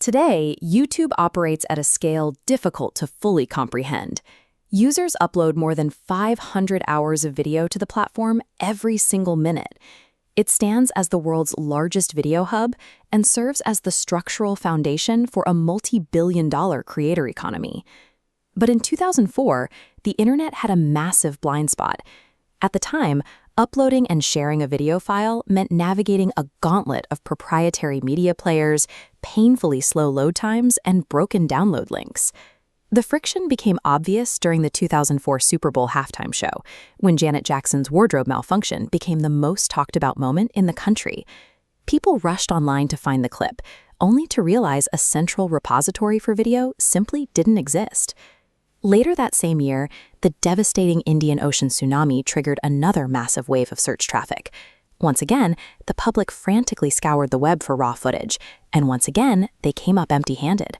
Today, YouTube operates at a scale difficult to fully comprehend. Users upload more than 500 hours of video to the platform every single minute. It stands as the world's largest video hub and serves as the structural foundation for a multi-billion-dollar creator economy. But in 2004, the internet had a massive blind spot. At the time, uploading and sharing a video file meant navigating a gauntlet of proprietary media players, painfully slow load times, and broken download links. The friction became obvious during the 2004 Super Bowl halftime show, when Janet Jackson's wardrobe malfunction became the most talked about moment in the country. People rushed online to find the clip, only to realize a central repository for video simply didn't exist. Later that same year, the devastating Indian Ocean tsunami triggered another massive wave of search traffic. Once again, the public frantically scoured the web for raw footage, and once again, they came up empty-handed.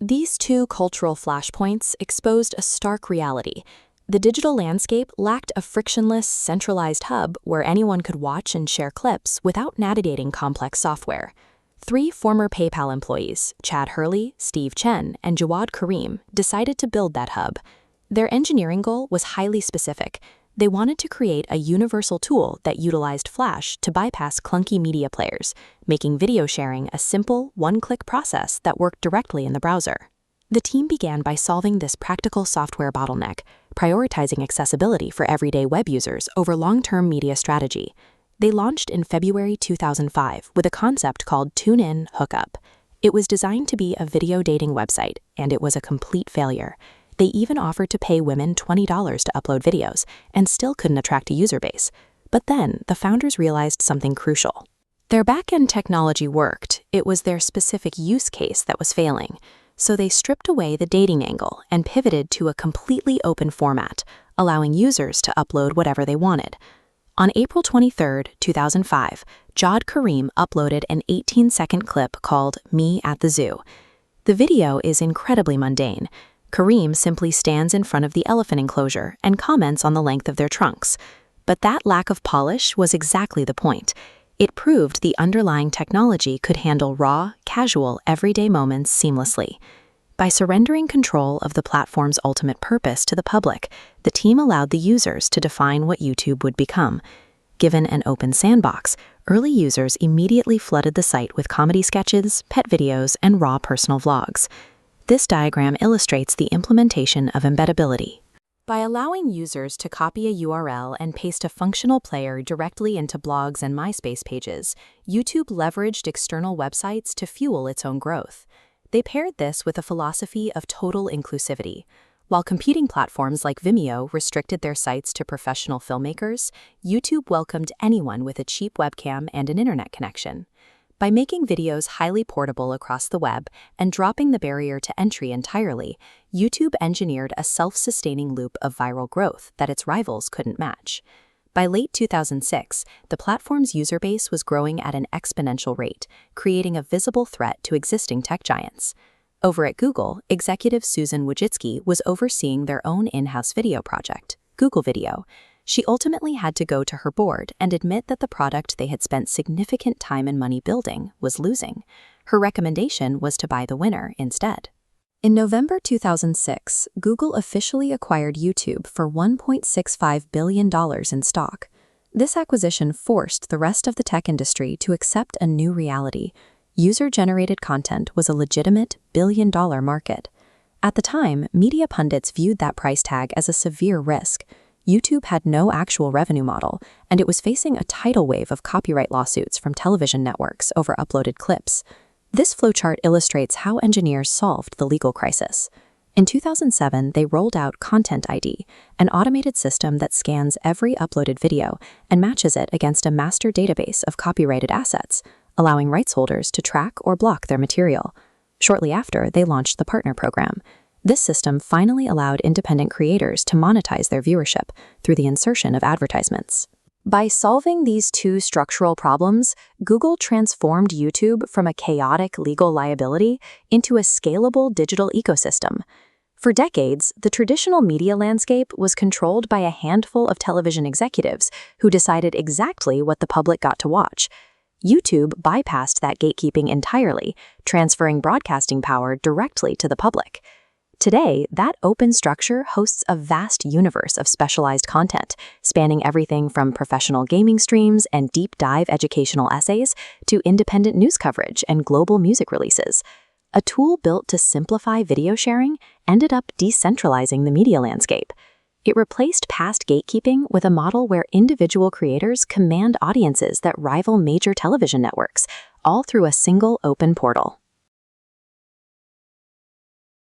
These two cultural flashpoints exposed a stark reality. The digital landscape lacked a frictionless, centralized hub where anyone could watch and share clips without navigating complex software. 3 former PayPal employees, Chad Hurley, Steve Chen, and Jawad Karim, decided to build that hub. Their engineering goal was highly specific. They wanted to create a universal tool that utilized Flash to bypass clunky media players, making video sharing a simple, one-click process that worked directly in the browser. The team began by solving this practical software bottleneck, prioritizing accessibility for everyday web users over long-term media strategy. They launched in February 2005 with a concept called Tune In, Hook Up. It was designed to be a video dating website, and it was a complete failure. They even offered to pay women $20 to upload videos, and still couldn't attract a user base. But then, the founders realized something crucial. Their back-end technology worked, it was their specific use case that was failing. So they stripped away the dating angle and pivoted to a completely open format, allowing users to upload whatever they wanted. On April 23, 2005, Jawad Karim uploaded an 18-second clip called Me at the Zoo. The video is incredibly mundane. Karim simply stands in front of the elephant enclosure and comments on the length of their trunks. But that lack of polish was exactly the point. It proved the underlying technology could handle raw, casual, everyday moments seamlessly. By surrendering control of the platform's ultimate purpose to the public, the team allowed the users to define what YouTube would become. Given an open sandbox, early users immediately flooded the site with comedy sketches, pet videos, and raw personal vlogs. This diagram illustrates the implementation of embeddability. By allowing users to copy a URL and paste a functional player directly into blogs and MySpace pages, YouTube leveraged external websites to fuel its own growth. They paired this with a philosophy of total inclusivity. While competing platforms like Vimeo restricted their sites to professional filmmakers, YouTube welcomed anyone with a cheap webcam and an internet connection. By making videos highly portable across the web and dropping the barrier to entry entirely, YouTube engineered a self-sustaining loop of viral growth that its rivals couldn't match. By late 2006, the platform's user base was growing at an exponential rate, creating a visible threat to existing tech giants. Over at Google, executive Susan Wojcicki was overseeing their own in-house video project, Google Video. She ultimately had to go to her board and admit that the product they had spent significant time and money building was losing. Her recommendation was to buy the winner instead. In November 2006, Google officially acquired YouTube for $1.65 billion in stock. This acquisition forced the rest of the tech industry to accept a new reality. User-generated content was a legitimate billion-dollar market. At the time, media pundits viewed that price tag as a severe risk. YouTube had no actual revenue model, and it was facing a tidal wave of copyright lawsuits from television networks over uploaded clips. This flowchart illustrates how engineers solved the legal crisis. In 2007, they rolled out Content ID, an automated system that scans every uploaded video and matches it against a master database of copyrighted assets, allowing rights holders to track or block their material. Shortly after, they launched the Partner Program. This system finally allowed independent creators to monetize their viewership through the insertion of advertisements. By solving these two structural problems, Google transformed YouTube from a chaotic legal liability into a scalable digital ecosystem. For decades, the traditional media landscape was controlled by a handful of television executives who decided exactly what the public got to watch. YouTube bypassed that gatekeeping entirely, transferring broadcasting power directly to the public. Today, that open structure hosts a vast universe of specialized content, spanning everything from professional gaming streams and deep-dive educational essays to independent news coverage and global music releases. A tool built to simplify video sharing ended up decentralizing the media landscape. It replaced past gatekeeping with a model where individual creators command audiences that rival major television networks, all through a single open portal.